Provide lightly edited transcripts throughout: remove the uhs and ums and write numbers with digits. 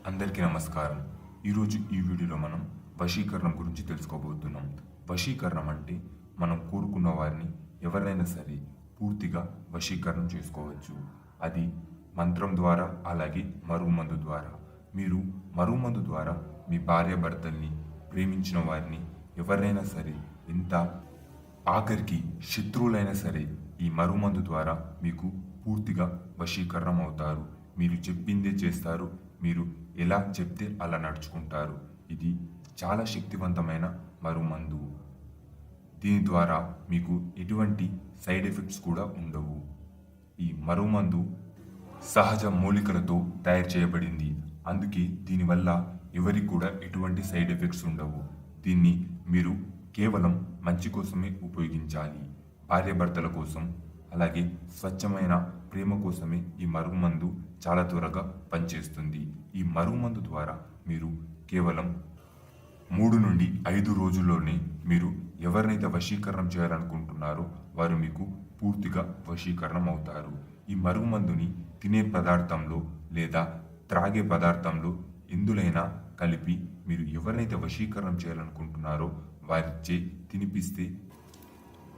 అందరికీ నమస్కారం. ఈరోజు ఈ వీడియోలో మనం వశీకరణం గురించి తెలుసుకోబోతున్నాం. వశీకరణం అంటే మనం కోరుకున్న వారిని ఎవరైనా సరే పూర్తిగా వశీకరణం చేసుకోవచ్చు. అది మంత్రం ద్వారా, అలాగే మరుగుమందు ద్వారా. మీరు మరుగుమందు ద్వారా మీ భార్యాభర్తల్ని, ప్రేమించిన వారిని ఎవరైనా సరే, ఎంత ఆఖరికి శత్రువులైనా సరే ఈ మరుగుమందు ద్వారా మీకు పూర్తిగా వశీకరణం అవుతారు. మీరు చెప్పిందే చేస్తారు. మీరు ఎలా చెప్తే అలా నడుచుకుంటారు. ఇది చాలా శక్తివంతమైన మరుగుమందు. దీని ద్వారా మీకు ఎటువంటి సైడ్ ఎఫెక్ట్స్ కూడా ఉండవు. ఈ మరుగుమందు సహజ మూలికలతో తయారు చేయబడింది. అందుకే దీనివల్ల ఎవరికి కూడా ఎటువంటి సైడ్ ఎఫెక్ట్స్ ఉండవు. దీన్ని మీరు కేవలం మంచి కోసమే ఉపయోగించాలి. భార్యాభర్తల కోసం, అలాగే స్వచ్ఛమైన ప్రేమ కోసమే ఈ మరుగుమందు చాలా త్వరగా పనిచేస్తుంది. ఈ మరుగుమందు ద్వారా మీరు కేవలం 3 నుండి 5 రోజుల్లోనే మీరు ఎవరినైతే వశీకరణం చేయాలనుకుంటున్నారో వారు మీకు పూర్తిగా వశీకరణం అవుతారు. ఈ మరుగుమందుని తినే పదార్థంలో లేదా త్రాగే పదార్థంలో ఎందులైనా కలిపి మీరు ఎవరినైతే వశీకరణం చేయాలనుకుంటున్నారో వారిచే తినిపిస్తే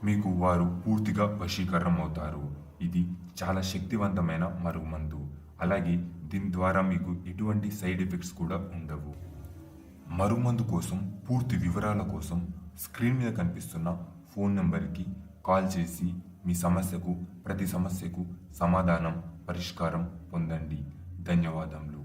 మీకు వారు పూర్తిగా వశీకరణం అవుతారు. ఇది చాలా శక్తివంతమైన మరుగుమందు. అలాగే దీని ద్వారా మీకు ఎటువంటి సైడ్ ఎఫెక్ట్స్ కూడా ఉండవు. మరుగుమందు కోసం పూర్తి వివరాల కోసం స్క్రీన్ మీద కనిపిస్తున్న ఫోన్ నెంబర్కి కాల్ చేసి మీ సమస్యకు, ప్రతి సమస్యకు సమాధానం, పరిష్కారం పొందండి. ధన్యవాదములు.